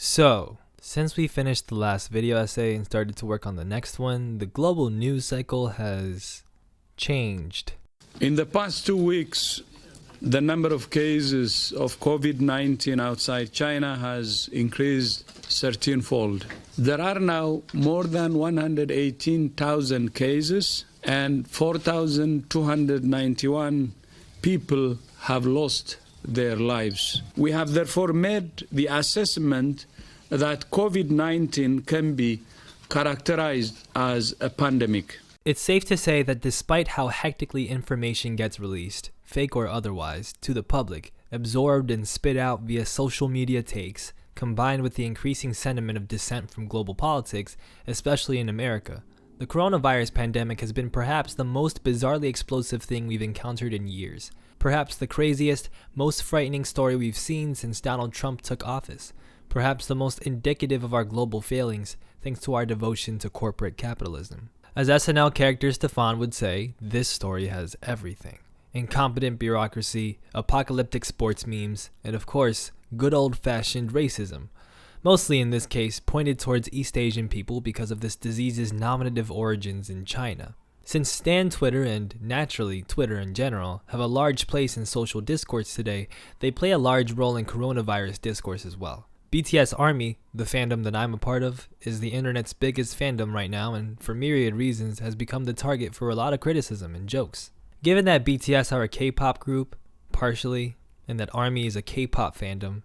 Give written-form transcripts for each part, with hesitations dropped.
So, since we finished the last video essay and started to work on the next one, the global news cycle has changed. In the past 2 weeks, the number of cases of COVID-19 outside China has increased 13-fold. There are now more than 118,000 cases and 4,291 people have lost their lives. We have therefore made the assessment that COVID-19 can be characterized as a pandemic. It's safe to say that despite how hectically information gets released, fake or otherwise, to the public, absorbed and spit out via social media takes, combined with the increasing sentiment of dissent from global politics, especially in America, the coronavirus pandemic has been perhaps the most bizarrely explosive thing we've encountered in years. Perhaps the craziest, most frightening story we've seen since Donald Trump took office. Perhaps the most indicative of our global failings, thanks to our devotion to corporate capitalism. As SNL character Stefan would say, this story has everything. Incompetent bureaucracy, apocalyptic sports memes, and of course, good old-fashioned racism. Mostly in this case pointed towards East Asian people because of this disease's nominative origins in China. Since Stan Twitter, and naturally Twitter in general, have a large place in social discourse today, they play a large role in coronavirus discourse as well. BTS Army, the fandom that I'm a part of, is the internet's biggest fandom right now and for myriad reasons has become the target for a lot of criticism and jokes. Given that BTS are a K-pop group, partially, and that Army is a K-pop fandom,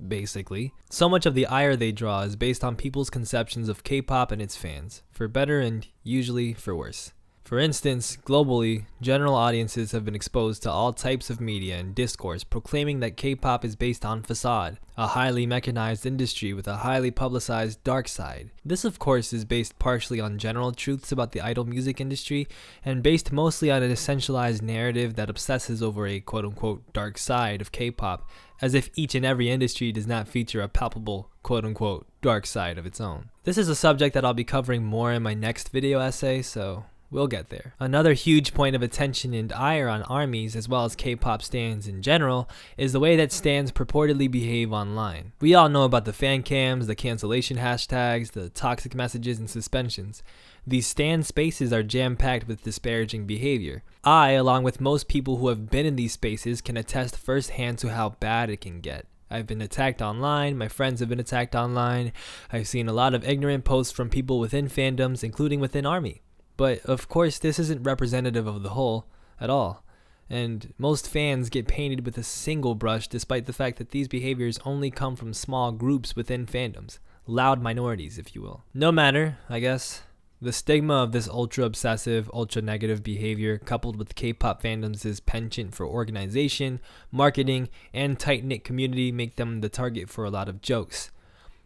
basically, so much of the ire they draw is based on people's conceptions of K-pop and its fans, for better and usually for worse. For instance, globally, general audiences have been exposed to all types of media and discourse proclaiming that K-pop is based on facade, a highly mechanized industry with a highly publicized dark side. This of course is based partially on general truths about the idol music industry and based mostly on an essentialized narrative that obsesses over a quote-unquote dark side of K-pop, as if each and every industry does not feature a palpable quote-unquote dark side of its own. This is a subject that I'll be covering more in my next video essay, so we'll get there. Another huge point of attention and ire on ARMYs, as well as K-pop stans in general, is the way that stans purportedly behave online. We all know about the fan cams, the cancellation hashtags, the toxic messages and suspensions. These stan spaces are jam-packed with disparaging behavior. I, along with most people who have been in these spaces, can attest firsthand to how bad it can get. I've been attacked online, my friends have been attacked online, I've seen a lot of ignorant posts from people within fandoms, including within ARMY. But of course this isn't representative of the whole at all, and most fans get painted with a single brush despite the fact that these behaviors only come from small groups within fandoms, loud minorities if you will. No matter, I guess, the stigma of this ultra-obsessive, ultra-negative behavior coupled with K-pop fandoms' penchant for organization, marketing, and tight-knit community make them the target for a lot of jokes.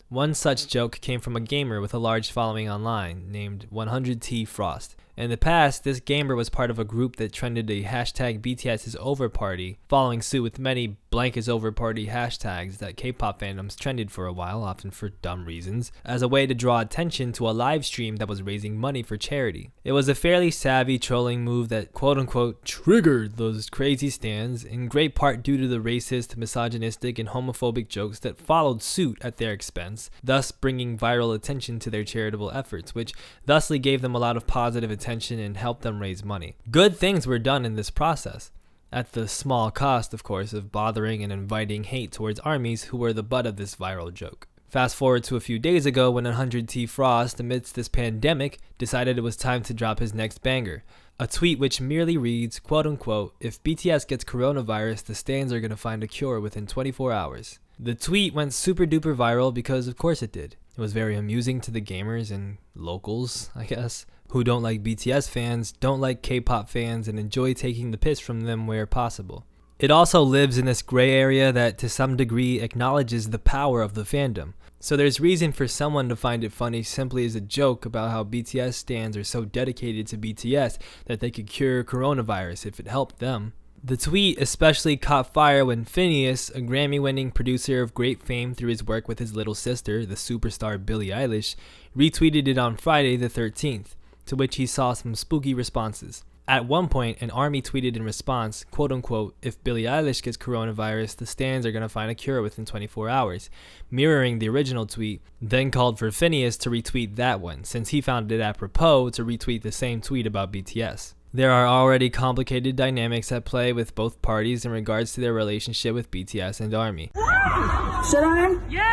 One such joke came from a gamer with a large following online named 100T Frost. In the past, this gamer was part of a group that trended a hashtag BTS is over party, following suit with many blank is over party hashtags that K-pop fandoms trended for a while, often for dumb reasons, as a way to draw attention to a live stream that was raising money for charity. It was a fairly savvy trolling move that quote-unquote triggered those crazy stans, in great part due to the racist, misogynistic, and homophobic jokes that followed suit at their expense, thus bringing viral attention to their charitable efforts, which thusly gave them a lot of positive attention and helped them raise money. Good things were done in this process, at the small cost, of course, of bothering and inviting hate towards ARMYs who were the butt of this viral joke. Fast forward to a few days ago when 100T Frost, amidst this pandemic, decided it was time to drop his next banger. A tweet which merely reads, quote-unquote, if BTS gets coronavirus, the stans are gonna find a cure within 24 hours. The tweet went super duper viral because of course it did. It was very amusing to the gamers and locals, I guess, who don't like BTS fans, don't like K-pop fans, and enjoy taking the piss from them where possible. It also lives in this gray area that to some degree acknowledges the power of the fandom. So there's reason for someone to find it funny simply as a joke about how BTS stans are so dedicated to BTS that they could cure coronavirus if it helped them. The tweet especially caught fire when Phineas, a Grammy-winning producer of great fame through his work with his little sister, the superstar Billie Eilish, retweeted it on Friday the 13th, to which he saw some spooky responses. At one point, an army tweeted in response, quote unquote, "If Billie Eilish gets coronavirus, the stands are going to find a cure within 24 hours, mirroring the original tweet, then called for Phineas to retweet that one, since he found it apropos to retweet the same tweet about BTS. There are already complicated dynamics at play with both parties in regards to their relationship with BTS and ARMY. Should I? Yeah!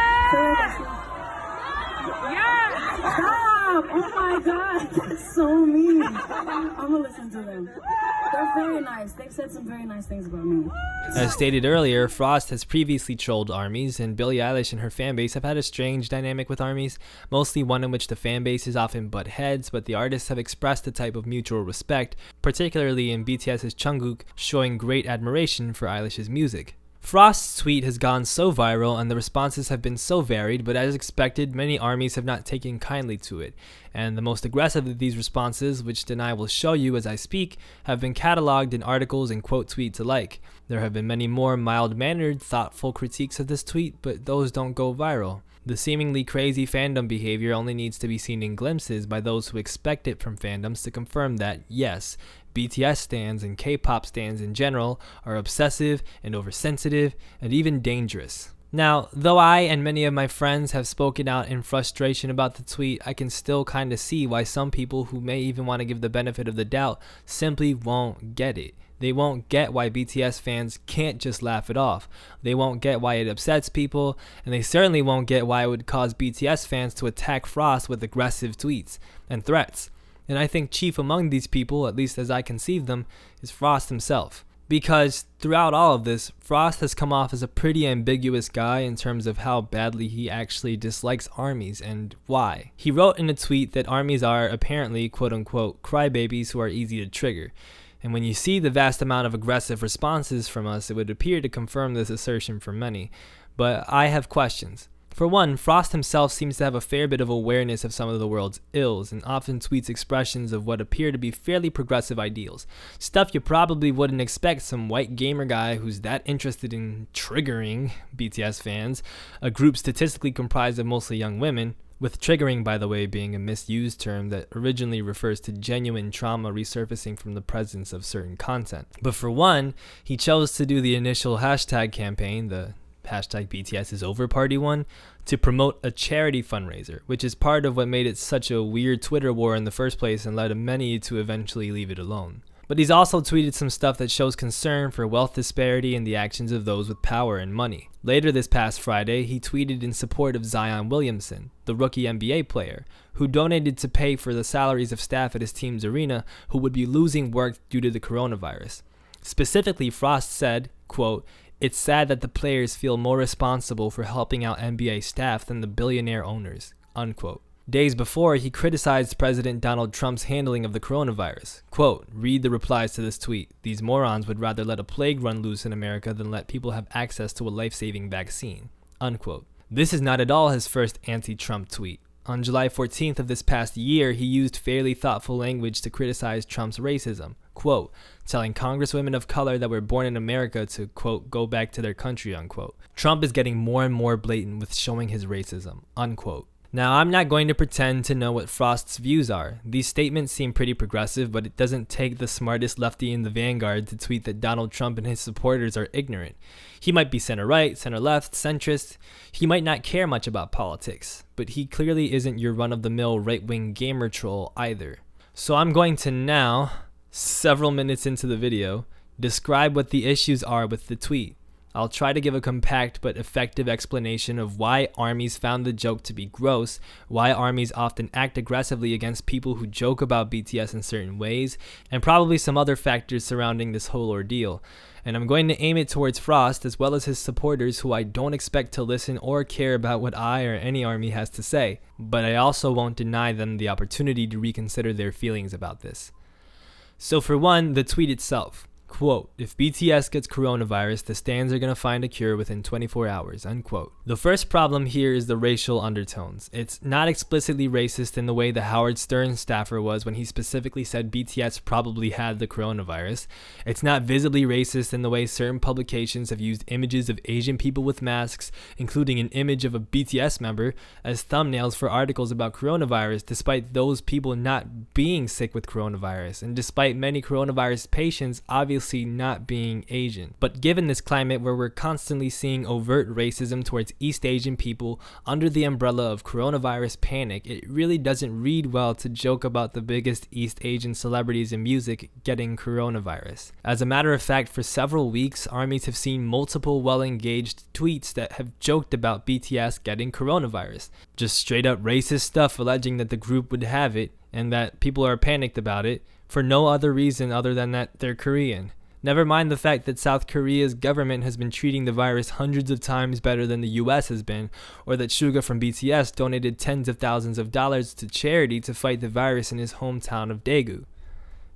Yeah! Stop! Oh my god, that's so mean. I'm gonna listen to them. They're very nice. They've said some very nice things about me. As stated earlier, Frost has previously trolled ARMYs, and Billie Eilish and her fanbase have had a strange dynamic with ARMYs, mostly one in which the fanbases often butt heads, but the artists have expressed a type of mutual respect, particularly in BTS's Jungkook, showing great admiration for Eilish's music. Frost's tweet has gone so viral and the responses have been so varied, but as expected, many ARMYs have not taken kindly to it, and the most aggressive of these responses, which Danae will show you as I speak, have been cataloged in articles and quote tweets alike. There have been many more mild-mannered, thoughtful critiques of this tweet, but those don't go viral. The seemingly crazy fandom behavior only needs to be seen in glimpses by those who expect it from fandoms to confirm that, yes, BTS stans and K-pop stans in general are obsessive and oversensitive and even dangerous. Now, though I and many of my friends have spoken out in frustration about the tweet, I can still kinda see why some people who may even want to give the benefit of the doubt simply won't get it. They won't get why BTS fans can't just laugh it off. They won't get why it upsets people, and they certainly won't get why it would cause BTS fans to attack Frost with aggressive tweets and threats. And I think chief among these people, at least as I conceive them, is Frost himself. Because throughout all of this, Frost has come off as a pretty ambiguous guy in terms of how badly he actually dislikes ARMYs and why. He wrote in a tweet that ARMYs are apparently quote-unquote crybabies who are easy to trigger. And when you see the vast amount of aggressive responses from us, it would appear to confirm this assertion for many. But I have questions. For one, Frost himself seems to have a fair bit of awareness of some of the world's ills and often tweets expressions of what appear to be fairly progressive ideals. Stuff you probably wouldn't expect some white gamer guy who's that interested in triggering BTS fans, a group statistically comprised of mostly young women, with triggering, by the way, being a misused term that originally refers to genuine trauma resurfacing from the presence of certain content. But for one, he chose to do the initial hashtag campaign, the hashtag BTS is over party one, to promote a charity fundraiser, which is part of what made it such a weird Twitter war in the first place and led many to eventually leave it alone. But he's also tweeted some stuff that shows concern for wealth disparity and the actions of those with power and money. Later this past Friday, he tweeted in support of Zion Williamson, the rookie NBA player, who donated to pay for the salaries of staff at his team's arena who would be losing work due to the coronavirus. Specifically, Frost said, quote, "It's sad that the players feel more responsible for helping out NBA staff than the billionaire owners," unquote. Days before, he criticized President Donald Trump's handling of the coronavirus. Quote, "Read the replies to this tweet. These morons would rather let a plague run loose in America than let people have access to a life-saving vaccine," unquote. This is not at all his first anti-Trump tweet. On July 14th of this past year, he used fairly thoughtful language to criticize Trump's racism. Quote, telling congresswomen of color that were born in America to, quote, go back to their country, unquote. Trump is getting more and more blatant with showing his racism, unquote. Now, I'm not going to pretend to know what Frost's views are. These statements seem pretty progressive, but it doesn't take the smartest lefty in the vanguard to tweet that Donald Trump and his supporters are ignorant. He might be center-right, center-left, centrist. He might not care much about politics, but he clearly isn't your run-of-the-mill right-wing gamer troll either. So I'm going to now, several minutes into the video, describe what the issues are with the tweet. I'll try to give a compact but effective explanation of why ARMYs found the joke to be gross, why ARMYs often act aggressively against people who joke about BTS in certain ways, and probably some other factors surrounding this whole ordeal. And I'm going to aim it towards Frost as well as his supporters who I don't expect to listen or care about what I or any ARMY has to say, but I also won't deny them the opportunity to reconsider their feelings about this. So for one, the tweet itself. Quote, if BTS gets coronavirus, the stans are going to find a cure within 24 hours, unquote. The first problem here is the racial undertones. It's not explicitly racist in the way the Howard Stern staffer was when he specifically said BTS probably had the coronavirus. It's not visibly racist in the way certain publications have used images of Asian people with masks, including an image of a BTS member, as thumbnails for articles about coronavirus, despite those people not being sick with coronavirus, and despite many coronavirus patients obviously not being Asian. But given this climate where we're constantly seeing overt racism towards East Asian people under the umbrella of coronavirus panic, it really doesn't read well to joke about the biggest East Asian celebrities in music getting coronavirus. As a matter of fact, for several weeks, armies have seen multiple well-engaged tweets that have joked about BTS getting coronavirus. Just straight up racist stuff alleging that the group would have it and that people are panicked about it, for no other reason other than that they're Korean. Never mind the fact that South Korea's government has been treating the virus hundreds of times better than the US has been, or that Suga from BTS donated tens of thousands of dollars to charity to fight the virus in his hometown of Daegu.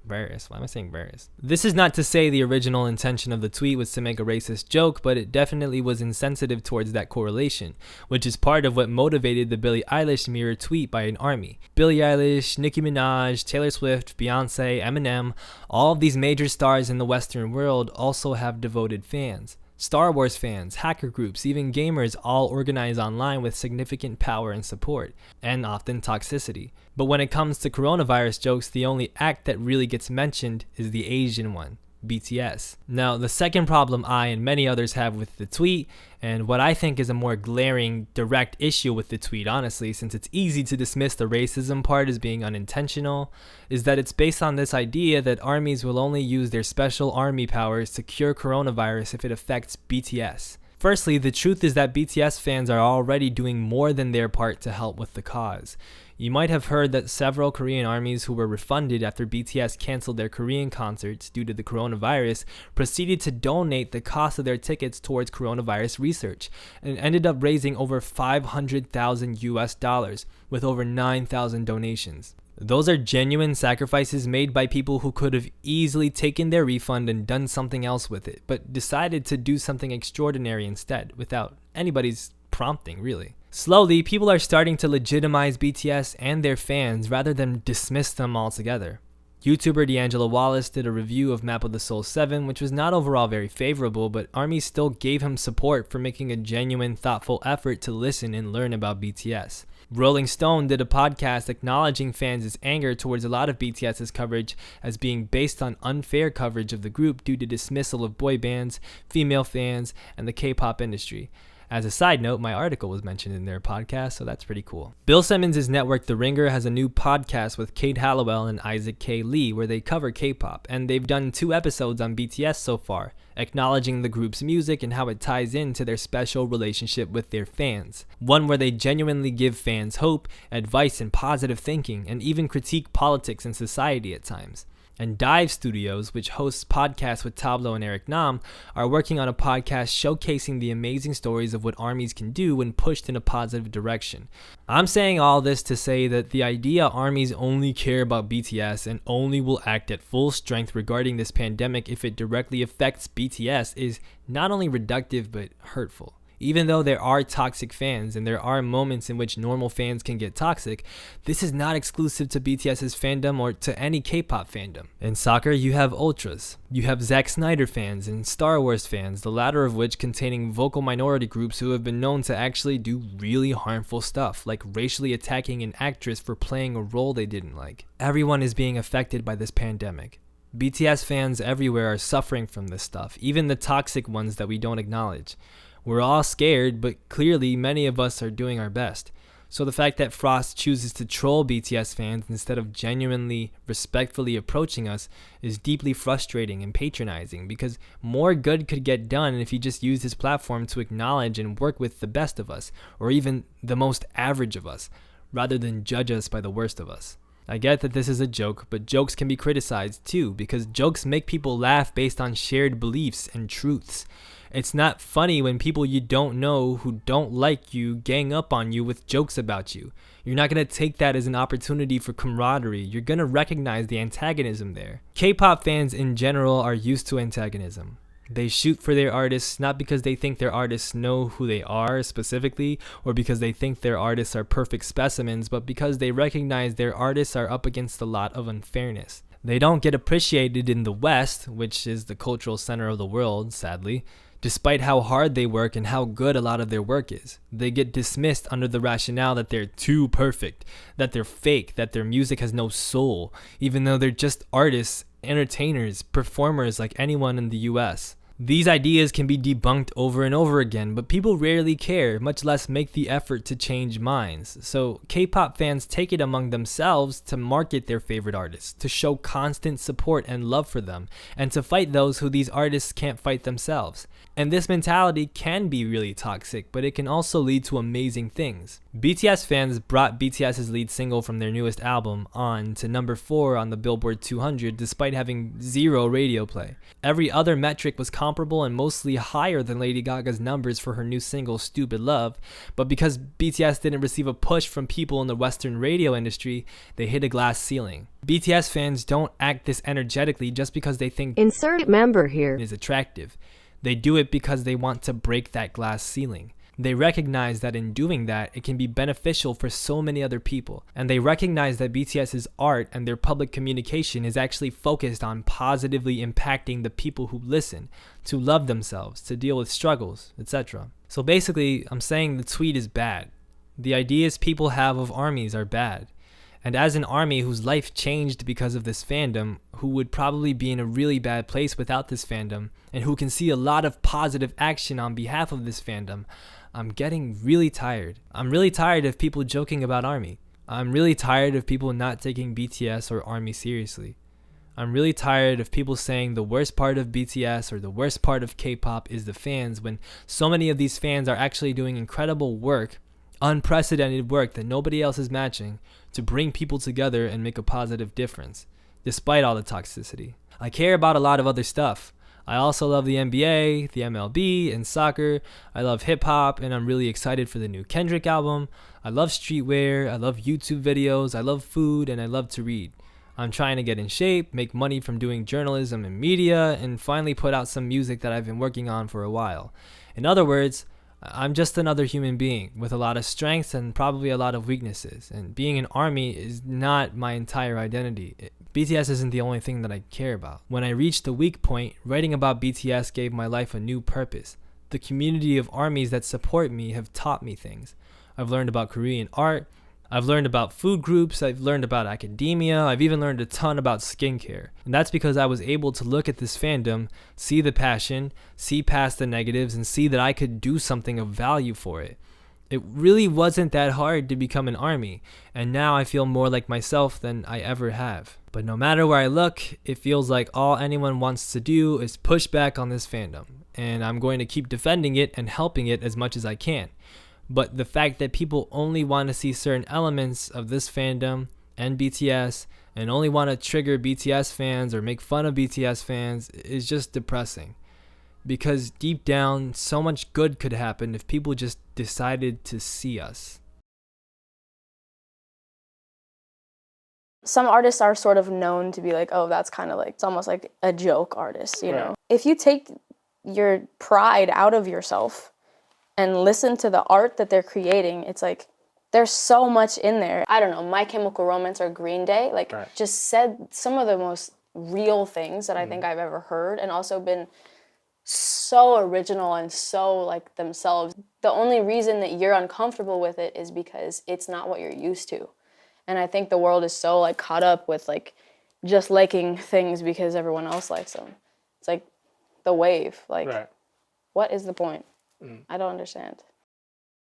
Virus. Why am I saying virus? This is not to say the original intention of the tweet was to make a racist joke, but it definitely was insensitive towards that correlation, which is part of what motivated the Billie Eilish mirror tweet by an army. Billie Eilish, Nicki Minaj, Taylor Swift, Beyonce, Eminem, all of these major stars in the Western world also have devoted fans. Star Wars fans, hacker groups, even gamers all organize online with significant power and support, and often toxicity. But when it comes to coronavirus jokes, the only act that really gets mentioned is the Asian one, BTS. Now, the second problem I and many others have with the tweet, and what I think is a more glaring, direct issue with the tweet, honestly, since it's easy to dismiss the racism part as being unintentional, is that it's based on this idea that armies will only use their special army powers to cure coronavirus if it affects BTS. Firstly, the truth is that BTS fans are already doing more than their part to help with the cause. You might have heard that several Korean armies who were refunded after BTS canceled their Korean concerts due to the coronavirus proceeded to donate the cost of their tickets towards coronavirus research and ended up raising over $500,000 with over 9,000 donations. Those are genuine sacrifices made by people who could have easily taken their refund and done something else with it, but decided to do something extraordinary instead, without anybody's prompting, really. Slowly, people are starting to legitimize BTS and their fans rather than dismiss them altogether. YouTuber D'Angelo Wallace did a review of Map of the Soul 7, which was not overall very favorable, but ARMY still gave him support for making a genuine, thoughtful effort to listen and learn about BTS. Rolling Stone did a podcast acknowledging fans' anger towards a lot of BTS's coverage as being based on unfair coverage of the group due to dismissal of boy bands, female fans, and the K-pop industry. As a side note, my article was mentioned in their podcast, so that's pretty cool. Bill Simmons' network The Ringer has a new podcast with Kate Hallowell and Isaac K. Lee where they cover K-pop, and they've done 2 episodes on BTS so far, acknowledging the group's music and how it ties into their special relationship with their fans. One where they genuinely give fans hope, advice, and positive thinking, and even critique politics and society at times. And Dive Studios, which hosts podcasts with Tablo and Eric Nam, are working on a podcast showcasing the amazing stories of what armies can do when pushed in a positive direction. I'm saying all this to say that the idea armies only care about BTS and only will act at full strength regarding this pandemic if it directly affects BTS is not only reductive but hurtful. Even though there are toxic fans and there are moments in which normal fans can get toxic, this is not exclusive to BTS's fandom or to any K-pop fandom. In soccer, you have ultras. You have Zack Snyder fans and Star Wars fans, the latter of which containing vocal minority groups who have been known to actually do really harmful stuff, like racially attacking an actress for playing a role they didn't like. Everyone is being affected by this pandemic. BTS fans everywhere are suffering from this stuff, even the toxic ones that we don't acknowledge. We're all scared, but clearly many of us are doing our best. So the fact that Frost chooses to troll BTS fans instead of genuinely, respectfully approaching us is deeply frustrating and patronizing, because more good could get done if he just used his platform to acknowledge and work with the best of us, or even the most average of us, rather than judge us by the worst of us. I get that this is a joke, but jokes can be criticized too, because jokes make people laugh based on shared beliefs and truths. It's not funny when people you don't know who don't like you gang up on you with jokes about you. You're not going to take that as an opportunity for camaraderie. You're going to recognize the antagonism there. K-pop fans in general are used to antagonism. They shoot for their artists not because they think their artists know who they are specifically or because they think their artists are perfect specimens, but because they recognize their artists are up against a lot of unfairness. They don't get appreciated in the West, which is the cultural center of the world, sadly, despite how hard they work and how good a lot of their work is. They get dismissed under the rationale that they're too perfect, that they're fake, that their music has no soul, even though they're just artists, entertainers, performers like anyone in the US. These ideas can be debunked over and over again, but people rarely care, much less make the effort to change minds. So K-pop fans take it among themselves to market their favorite artists, to show constant support and love for them, and to fight those who these artists can't fight themselves. And this mentality can be really toxic, but it can also lead to amazing things. BTS fans brought BTS's lead single from their newest album, On, to number 4 on the Billboard 200 despite having 0 radio play. Every other metric was comparable and mostly higher than Lady Gaga's numbers for her new single Stupid Love, but because BTS didn't receive a push from people in the Western radio industry, they hit a glass ceiling. BTS fans don't act this energetically just because they think insert member here is attractive. They do it because they want to break that glass ceiling. They recognize that in doing that, it can be beneficial for so many other people. And they recognize that BTS's art and their public communication is actually focused on positively impacting the people who listen, to love themselves, to deal with struggles, etc. So basically, I'm saying the tweet is bad. The ideas people have of armies are bad. And as an army whose life changed because of this fandom, who would probably be in a really bad place without this fandom, and who can see a lot of positive action on behalf of this fandom, I'm getting really tired. I'm really tired of people joking about ARMY. I'm really tired of people not taking BTS or ARMY seriously. I'm really tired of people saying the worst part of BTS or the worst part of K-pop is the fans, when so many of these fans are actually doing incredible work, unprecedented work that nobody else is matching, to bring people together and make a positive difference, despite all the toxicity. I care about a lot of other stuff. I also love the NBA, the MLB, and soccer. I love hip-hop, and I'm really excited for the new Kendrick album. I love streetwear, I love YouTube videos, I love food, and I love to read. I'm trying to get in shape, make money from doing journalism and media, and finally put out some music that I've been working on for a while. In other words, I'm just another human being with a lot of strengths and probably a lot of weaknesses. And being an ARMY is not my entire identity. BTS isn't the only thing that I care about. When I reached the weak point, writing about BTS gave my life a new purpose. The community of ARMYs that support me have taught me things. I've learned about Korean art. I've learned about food groups, I've learned about academia, I've even learned a ton about skincare. And that's because I was able to look at this fandom, see the passion, see past the negatives, and see that I could do something of value for it. It really wasn't that hard to become an ARMY, and now I feel more like myself than I ever have. But no matter where I look, it feels like all anyone wants to do is push back on this fandom, and I'm going to keep defending it and helping it as much as I can. But the fact that people only want to see certain elements of this fandom and BTS and only want to trigger BTS fans or make fun of BTS fans is just depressing. Because deep down, so much good could happen if people just decided to see us. Some artists are sort of known to be like, oh, that's kind of like, it's almost like a joke artist, you know? If you take your pride out of yourself and listen to the art that they're creating, it's like, there's so much in there. I don't know, My Chemical Romance or Green Day, like, just said some of the most real things that I think I've ever heard, and also been so original and so, like, themselves. The only reason that you're uncomfortable with it is because it's not what you're used to. And I think the world is so, like, caught up with, like, just liking things because everyone else likes them. It's like the wave, like, what is the point? I don't understand.